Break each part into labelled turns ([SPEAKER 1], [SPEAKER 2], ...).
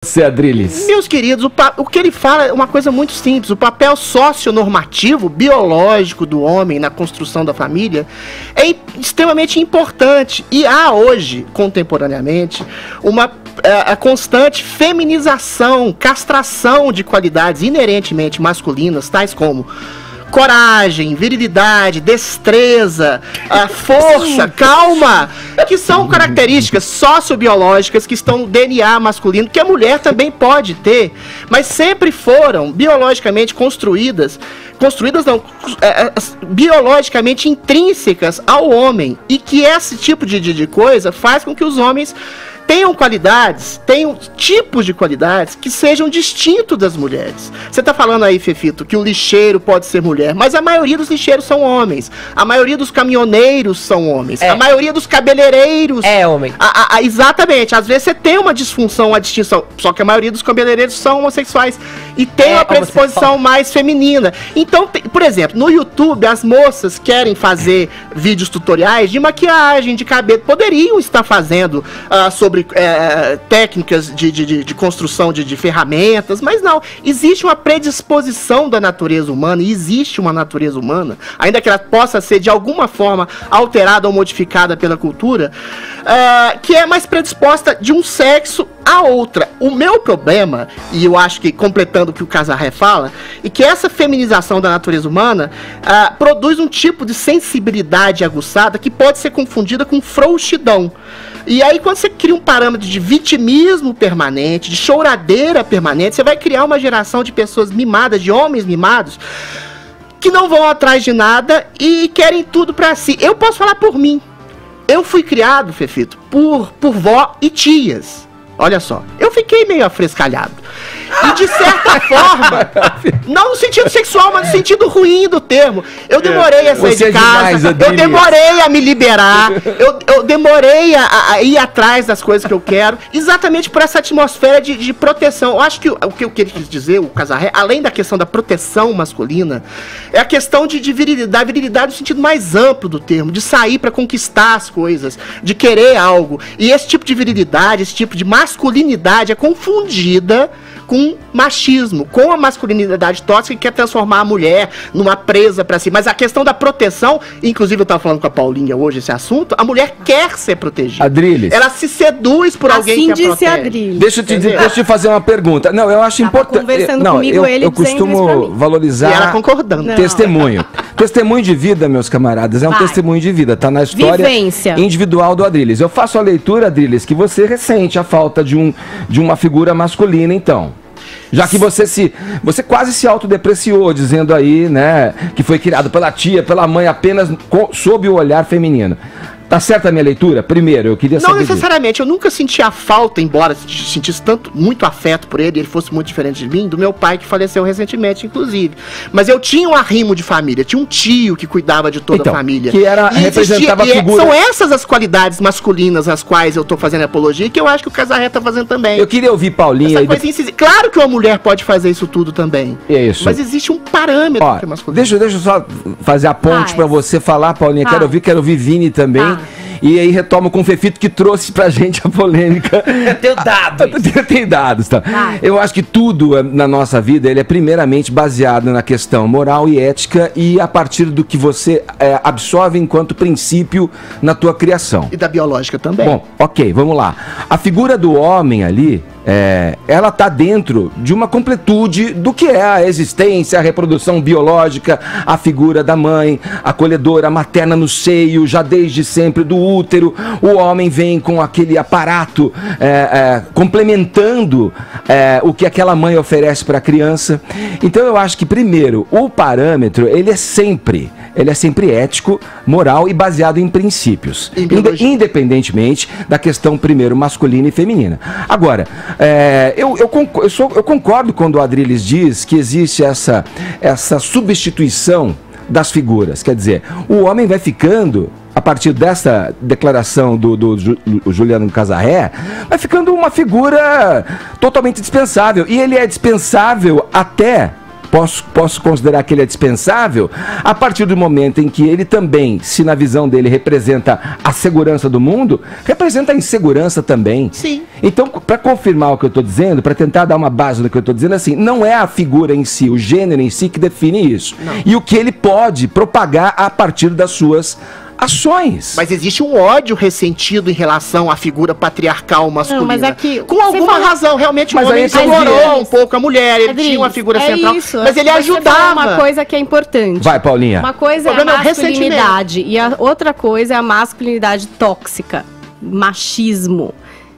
[SPEAKER 1] Você, Adriles.
[SPEAKER 2] Meus queridos, o que ele fala é uma coisa muito simples. O papel socionormativo, biológico do homem na construção da família é extremamente importante. E há hoje, contemporaneamente, a constante feminização, castração de qualidades inerentemente masculinas, tais como coragem, virilidade, destreza, força, calma, que são características sociobiológicas que estão no DNA masculino, que a mulher também pode ter, mas sempre foram biologicamente biologicamente intrínsecas ao homem, e que esse tipo de coisa faz com que os homens tenham qualidades, tenham tipos de qualidades que sejam distintos das mulheres. Você está falando aí, Fefito, que o lixeiro pode ser mulher, mas a maioria dos lixeiros são homens. A maioria dos caminhoneiros são homens. A maioria dos cabeleireiros
[SPEAKER 3] é homem.
[SPEAKER 2] Exatamente. Às vezes você tem uma disfunção, uma distinção, só que a maioria dos cabeleireiros são homossexuais e tem uma predisposição mais feminina. Então, por exemplo, no YouTube, as moças querem fazer vídeos tutoriais de maquiagem, de cabelo, poderiam estar fazendo sobre técnicas de construção de ferramentas, mas não. Existe uma predisposição da natureza humana, e existe uma natureza humana, ainda que ela possa ser de alguma forma alterada ou modificada pela cultura, que é mais predisposta de um sexo a outra. O meu problema, e eu acho que completando o que o Casarré fala, é que essa feminização da natureza humana produz um tipo de sensibilidade aguçada que pode ser confundida com frouxidão. E aí, quando você cria um parâmetro de vitimismo permanente, de choradeira permanente, você vai criar uma geração de pessoas mimadas, de homens mimados, que não vão atrás de nada e querem tudo pra si. Eu posso falar por mim. Eu fui criado, Fefito, por vó e tias. Olha só, eu fiquei meio afrescalhado. E de certa forma, não no sentido sexual, mas no sentido ruim do termo. Eu demorei a sair de casa, eu demorei a me liberar, eu demorei a ir atrás das coisas que eu quero, exatamente por essa atmosfera de proteção. Eu acho que o que ele quis dizer, o Casarré, além da questão da proteção masculina, é a questão da virilidade no sentido mais amplo do termo, de sair para conquistar as coisas, de querer algo. E esse tipo de virilidade, esse tipo de masculinidade é confundida com machismo, com a masculinidade tóxica que quer transformar a mulher numa presa pra si. Mas a questão da proteção, inclusive eu tava falando com a Paulinha hoje esse assunto, a mulher quer ser protegida.
[SPEAKER 1] Adriles.
[SPEAKER 2] Ela se seduz por alguém que a protege.
[SPEAKER 1] Adriles. Deixa eu te fazer uma pergunta. Não, eu acho importante. Eu costumo valorizar.
[SPEAKER 2] E ela concordando.
[SPEAKER 1] Testemunho. Testemunho de vida, meus camaradas, é um testemunho de vida, tá na história individual do Adriles. Eu faço a leitura, Adriles, que você ressente a falta de uma figura masculina, então. Já que você quase se autodepreciou, dizendo aí, né, que foi criado pela tia, pela mãe, apenas sob o olhar feminino. Tá certa a minha leitura? Primeiro, eu queria saber.
[SPEAKER 2] Não necessariamente, eu nunca senti a falta, embora sentisse muito afeto por ele, ele fosse muito diferente de mim, do meu pai que faleceu recentemente, inclusive. Mas eu tinha um arrimo de família, tinha um tio que cuidava de toda a família.
[SPEAKER 1] Que representava a figura.
[SPEAKER 2] São essas as qualidades masculinas às quais eu tô fazendo apologia, e que eu acho que o Casarré tá fazendo também.
[SPEAKER 1] Eu queria ouvir Paulinha.
[SPEAKER 2] Claro que uma mulher pode fazer isso tudo também.
[SPEAKER 1] É isso.
[SPEAKER 2] Mas existe um parâmetro que é masculino.
[SPEAKER 1] Deixa eu só fazer a ponte pra você falar, Paulinha. Quero ouvir Vini também. E aí retomo com o Fefito, que trouxe pra gente a polêmica.
[SPEAKER 3] Eu tenho dados.
[SPEAKER 1] Eu tenho dados, tá? Eu acho que tudo na nossa vida, ele é primeiramente baseado na questão moral e ética, e a partir do que você absorve enquanto princípio na tua criação.
[SPEAKER 2] E da biológica também.
[SPEAKER 1] Bom, ok, vamos lá. A figura do homem ali, ela está dentro de uma completude do que é a existência, a reprodução biológica, a figura da mãe, acolhedora, materna no seio, já desde sempre do útero. O homem vem com aquele aparato complementando o que aquela mãe oferece para a criança. Então eu acho que, primeiro, o parâmetro ele é sempre ético, moral e baseado em princípios, independentemente da questão, primeiro, masculina e feminina. Agora, eu concordo quando o Adriles diz que existe essa substituição das figuras. Quer dizer, o homem vai ficando, a partir dessa declaração do Juliano Casarré, vai ficando uma figura totalmente dispensável. E ele é dispensável até posso considerar que ele é dispensável a partir do momento em que ele também, se na visão dele representa a segurança do mundo, representa a insegurança também.
[SPEAKER 2] Sim.
[SPEAKER 1] Então, para confirmar o que eu estou dizendo, para tentar dar uma base do que eu estou dizendo, assim, não é a figura em si, o gênero em si que define isso.
[SPEAKER 2] Não.
[SPEAKER 1] E o que ele pode propagar a partir das suas ações.
[SPEAKER 2] Mas existe um ódio ressentido em relação à figura patriarcal masculina.
[SPEAKER 3] Não, mas aqui,
[SPEAKER 2] com alguma razão, realmente o homem explorou um pouco a mulher, ele tinha uma figura central, mas ele ajudava.
[SPEAKER 3] Uma coisa que é importante.
[SPEAKER 1] Vai, Paulinha.
[SPEAKER 3] Uma coisa é a masculinidade e a outra coisa é a masculinidade tóxica, machismo.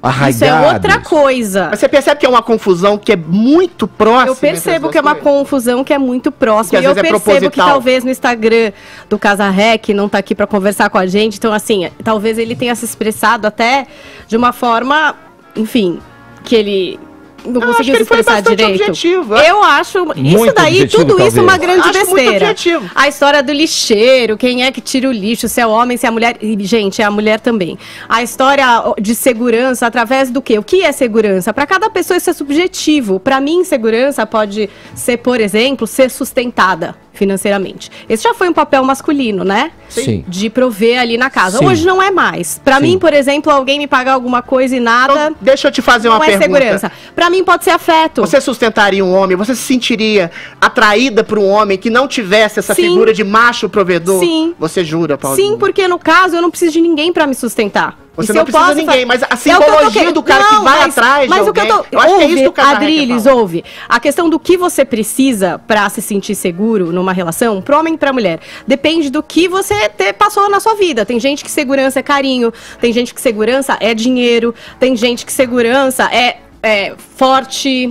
[SPEAKER 1] Arraigados.
[SPEAKER 3] Isso é outra coisa.
[SPEAKER 2] Mas você percebe que é uma confusão que é muito próxima?
[SPEAKER 3] Eu percebo que é uma confusão que é muito próxima.
[SPEAKER 2] E
[SPEAKER 3] eu percebo que talvez no Instagram do Casarré, que não tá aqui para conversar com a gente, então assim, talvez ele tenha se expressado até de uma forma, enfim, que ele não conseguiu se expressar direito.
[SPEAKER 2] Objetivo.
[SPEAKER 3] Eu acho
[SPEAKER 1] muito
[SPEAKER 3] isso daí,
[SPEAKER 1] objetivo,
[SPEAKER 3] tudo
[SPEAKER 1] talvez.
[SPEAKER 3] isso uma grande besteira.
[SPEAKER 2] Muito
[SPEAKER 3] a história do lixeiro, quem é que tira o lixo, se é o homem, se é a mulher. E, gente, é a mulher também. A história de segurança através do quê? O que é segurança? Para cada pessoa isso é subjetivo. Para mim, segurança pode ser, por exemplo, ser sustentada financeiramente. Esse já foi um papel masculino, né?
[SPEAKER 1] Sim.
[SPEAKER 3] De prover ali na casa.
[SPEAKER 1] Sim.
[SPEAKER 3] Hoje não é mais. Para mim, por exemplo, alguém me pagar alguma coisa e nada...
[SPEAKER 2] Então, deixa eu te fazer uma pergunta.
[SPEAKER 3] Não é segurança. Para mim pode ser afeto.
[SPEAKER 2] Você sustentaria um homem? Você se sentiria atraída por um homem que não tivesse essa figura de macho provedor?
[SPEAKER 3] Sim.
[SPEAKER 2] Você jura, Paulinho?
[SPEAKER 3] Sim, porque no caso eu não preciso de ninguém para me sustentar.
[SPEAKER 2] Você não precisa de ninguém, mas a simbologia do cara que vai atrás de alguém, eu acho que é isso que o cara
[SPEAKER 3] Adriles, ouve. A questão do que você precisa pra se sentir seguro numa relação, pro homem e pra mulher, depende do que você passou na sua vida. Tem gente que segurança é carinho, tem gente que segurança é dinheiro, tem gente que segurança é forte,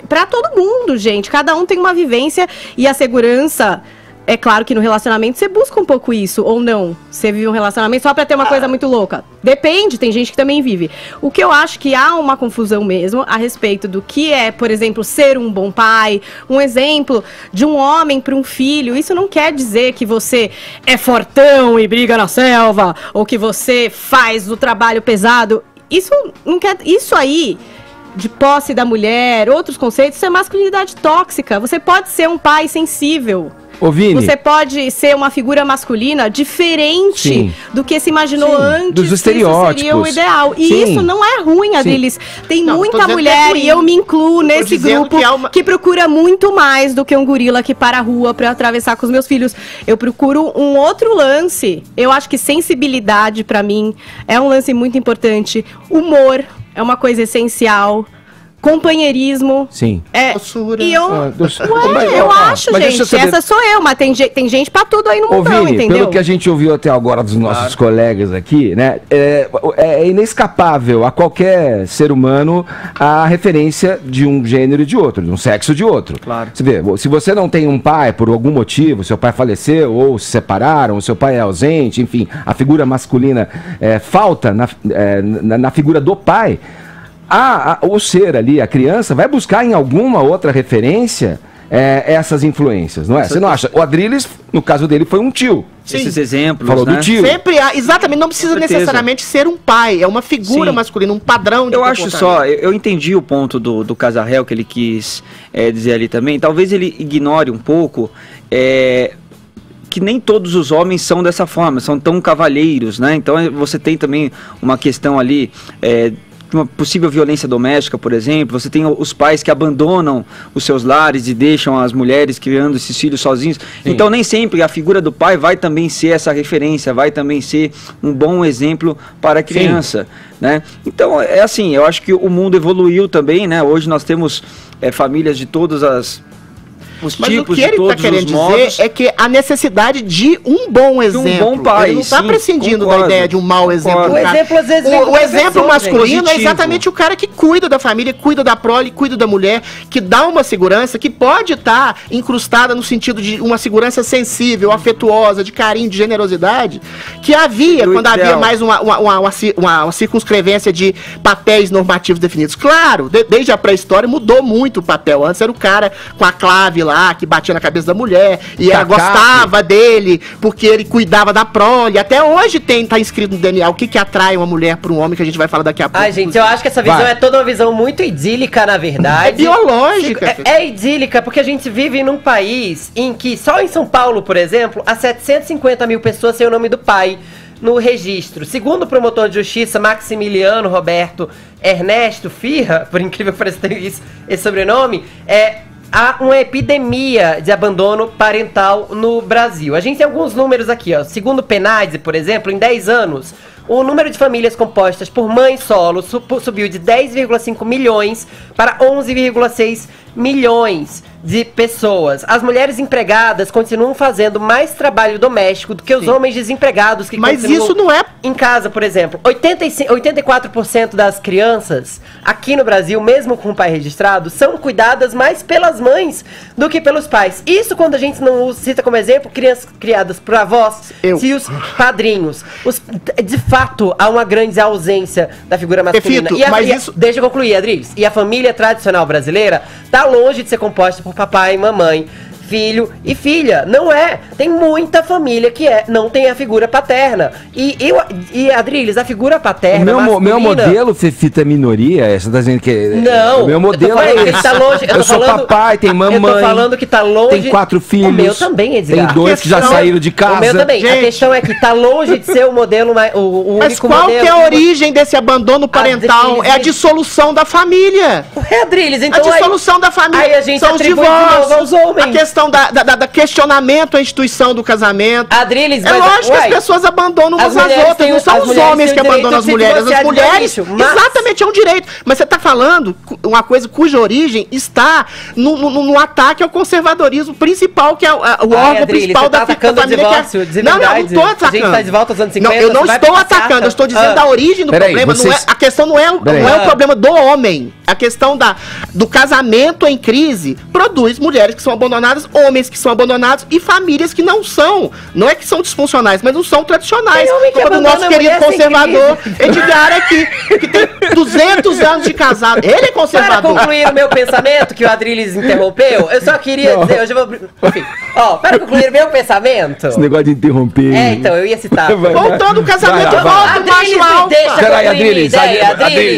[SPEAKER 3] pra todo mundo, gente. Cada um tem uma vivência e a segurança... É claro que no relacionamento você busca um pouco isso, ou não. Você vive um relacionamento só pra ter uma coisa muito louca. Depende, tem gente que também vive. O que eu acho que há uma confusão mesmo a respeito do que é, por exemplo, ser um bom pai, um exemplo de um homem para um filho. Isso não quer dizer que você é fortão e briga na selva, ou que você faz o trabalho pesado. Isso não quer... Isso aí... de posse da mulher, outros conceitos, isso é masculinidade tóxica. Você pode ser um pai sensível.
[SPEAKER 1] Ô, Vini,
[SPEAKER 3] você pode ser uma figura masculina diferente
[SPEAKER 1] sim,
[SPEAKER 3] do que se imaginou antes.
[SPEAKER 1] Dos estereótipos.
[SPEAKER 3] Isso seria o ideal. E
[SPEAKER 1] sim,
[SPEAKER 3] isso não é ruim, Adriles. Tem muita mulher, e eu me incluo nesse grupo, que procura muito mais do que um gorila que para a rua para atravessar com os meus filhos. Eu procuro um outro lance. Eu acho que sensibilidade, para mim, é um lance muito importante. Humor é uma coisa essencial. Companheirismo.
[SPEAKER 1] Sim.
[SPEAKER 3] E eu acho, gente, essa sou eu, mas tem gente pra tudo aí no mundão,
[SPEAKER 1] Vini,
[SPEAKER 3] entendeu?
[SPEAKER 1] Pelo que a gente ouviu até agora dos nossos colegas aqui, né, é inescapável a qualquer ser humano a referência de um gênero e de outro, de um sexo de outro.
[SPEAKER 4] Claro.
[SPEAKER 1] Você vê, se você não tem um pai por algum motivo, seu pai faleceu, ou se separaram, ou seu pai é ausente, enfim, a figura masculina falta na figura do pai, o ser ali, a criança, vai buscar em alguma outra referência essas influências, não é? Você não acha? O Adriles, no caso dele, foi um tio.
[SPEAKER 4] Sim. Esses exemplos,
[SPEAKER 1] falou, né? Do tio.
[SPEAKER 2] Sempre há, exatamente, não precisa necessariamente ser um pai, é uma figura masculina, um padrão de
[SPEAKER 4] comportamento. Eu acho só, eu entendi o ponto do Casarré, que ele quis dizer ali também, talvez ele ignore um pouco... que nem todos os homens são dessa forma, são tão cavalheiros, né? Então você tem também uma questão ali... uma possível violência doméstica, por exemplo, você tem os pais que abandonam os seus lares e deixam as mulheres criando esses filhos sozinhos. Sim. Então nem sempre a figura do pai vai também ser essa referência, vai também ser um bom exemplo para a criança, né? Então é assim, eu acho que o mundo evoluiu também, né? Hoje nós temos famílias de todas os
[SPEAKER 2] mas
[SPEAKER 4] tipos,
[SPEAKER 2] o que ele está querendo dizer é que a necessidade de um bom exemplo.
[SPEAKER 4] De um bom pai.
[SPEAKER 2] Ele não está prescindindo
[SPEAKER 4] concordo,
[SPEAKER 2] da ideia de um mau exemplo. O exemplo masculino é exatamente o cara que cuida da família, cuida da prole, cuida da mulher, que dá uma segurança que pode estar incrustada no sentido de uma segurança sensível, afetuosa, de carinho, de generosidade, que havia quando havia mais uma circunscrevência de papéis normativos definidos. Claro, desde a pré-história mudou muito o papel. Antes era o cara com a clave lá, que batia na cabeça da mulher, e ela
[SPEAKER 1] Cacape.
[SPEAKER 2] gostava dele, porque ele cuidava da prole. Até hoje tá escrito no DNA o que atrai uma mulher para um homem, que a gente vai falar daqui a pouco.
[SPEAKER 5] Ai, gente, eu acho que essa visão é toda uma visão muito idílica, na verdade.
[SPEAKER 2] É biológica.
[SPEAKER 5] É idílica, porque a gente vive num país em que, só em São Paulo, por exemplo, há 750 mil pessoas sem o nome do pai no registro. Segundo o promotor de justiça Maximiliano Roberto Ernesto Firra, por incrível que pareça esse sobrenome, há uma epidemia de abandono parental no Brasil. A gente tem alguns números aqui, ó. Segundo o PNAD, por exemplo, em 10 anos, o número de famílias compostas por mães solo subiu de 10,5 milhões para 11,6 milhões de pessoas. As mulheres empregadas continuam fazendo mais trabalho doméstico do que os homens desempregados que
[SPEAKER 2] Mas
[SPEAKER 5] continuam
[SPEAKER 2] isso não é...
[SPEAKER 5] em casa, por exemplo. 84% das crianças aqui no Brasil, mesmo com o pai registrado, são cuidadas mais pelas mães do que pelos pais. Isso quando a gente não cita como exemplo crianças criadas por avós, tios, padrinhos. De fato, há uma grande ausência da figura masculina. Deixa eu concluir, Adriles. E a família tradicional brasileira tá longe de ser composta por papai e mamãe, filho e filha. Não é. Tem muita família que não tem a figura paterna. E Adriles, a figura paterna
[SPEAKER 1] Meu modelo, Fefita, é minoria? Você tá dizendo que...
[SPEAKER 5] Não.
[SPEAKER 1] O meu modelo é esse.
[SPEAKER 5] Tá longe,
[SPEAKER 1] eu sou papai, tem mamãe. Eu
[SPEAKER 5] tô falando que tá longe...
[SPEAKER 1] Tem 4 filhos.
[SPEAKER 5] O meu também, Edgar.
[SPEAKER 1] Tem 2 que já saíram de casa.
[SPEAKER 5] O meu também.
[SPEAKER 2] Gente.
[SPEAKER 5] A questão é que tá longe de ser o modelo, o
[SPEAKER 2] Mas
[SPEAKER 5] único
[SPEAKER 2] qual
[SPEAKER 5] modelo...
[SPEAKER 2] que é a origem desse abandono parental?
[SPEAKER 5] Adriles,
[SPEAKER 2] É a dissolução da família.
[SPEAKER 5] Adriles, então
[SPEAKER 2] A dissolução da família.
[SPEAKER 5] aí a gente
[SPEAKER 2] são os
[SPEAKER 5] atribui de novo aos
[SPEAKER 2] divórcios.
[SPEAKER 5] homens.
[SPEAKER 2] A questão da questionamento à instituição do casamento.
[SPEAKER 5] Adriles,
[SPEAKER 2] É lógico que as pessoas abandonam umas às outras, não são os homens que abandonam as mulheres. As mulheres, exatamente, é um direito. Mas você está falando uma coisa cuja origem está no ataque ao conservadorismo principal, que é o órgão principal da família. Não estou atacando.
[SPEAKER 5] A gente tá de volta aos anos 50.
[SPEAKER 2] Não, eu não estou atacando, eu estou dizendo a origem do problema. A questão não é o problema do homem. A questão do casamento em crise produz mulheres que são abandonadas, homens que são abandonados e famílias que não são. Não é que são disfuncionais, mas não são tradicionais. O nosso querido conservador Edgar aqui, que tem 200 anos de casado. Ele é conservador.
[SPEAKER 5] Para concluir o meu pensamento, que o Adriles interrompeu, eu só queria dizer, hoje eu vou... Enfim, para concluir o meu pensamento...
[SPEAKER 1] Esse negócio de interromper...
[SPEAKER 5] então, eu ia citar.
[SPEAKER 2] Voltando o casamento, volta o macho alfa.
[SPEAKER 1] Peraí, Adriles.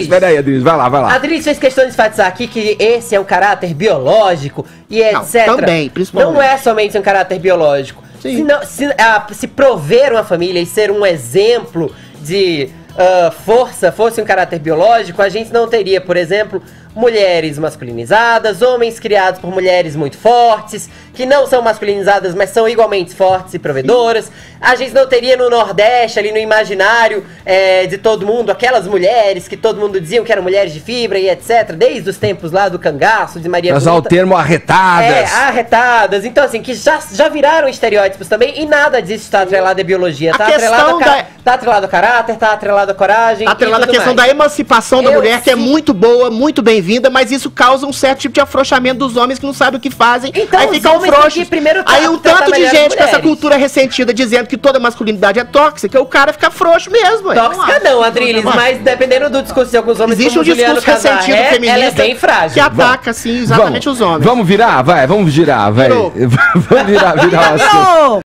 [SPEAKER 1] Peraí, Adriles, vai lá.
[SPEAKER 5] Adriles fez questão de enfatizar aqui que esse é um caráter biológico e etc.
[SPEAKER 2] Também, principalmente.
[SPEAKER 5] Não é somente um caráter biológico. Se prover uma família e ser um exemplo de força fosse um caráter biológico, a gente não teria, por exemplo, mulheres masculinizadas, homens criados por mulheres muito fortes, que não são masculinizadas, mas são igualmente fortes e provedoras. A gente não teria no Nordeste, ali no imaginário de todo mundo, aquelas mulheres que todo mundo dizia que eram mulheres de fibra e etc. Desde os tempos lá do cangaço, de Maria
[SPEAKER 1] Mas ao termo arretadas.
[SPEAKER 5] Arretadas. Então, assim, que já viraram estereótipos também, e nada disso está atrelado à biologia. Tá atrelado ao caráter, tá atrelado à coragem.
[SPEAKER 2] Tá atrelado à questão da emancipação da mulher, que é muito boa, muito bem-vinda, mas isso causa um certo tipo de afrouxamento dos homens que não sabem o que fazem.
[SPEAKER 5] Então,
[SPEAKER 2] aí ficam frouxos.
[SPEAKER 5] Aí
[SPEAKER 2] um tanto de gente com essa cultura ressentida dizendo que toda masculinidade é tóxica, o cara fica frouxo mesmo.
[SPEAKER 5] Tóxica não, Adriles, mas dependendo do discurso de alguns homens,
[SPEAKER 2] existe um discurso ressentido feminista,
[SPEAKER 5] ela é bem frágil.
[SPEAKER 2] Que ataca, sim, exatamente os homens.
[SPEAKER 1] Vamos virar, vai, vamos girar, vai. Vamos virar o assunto.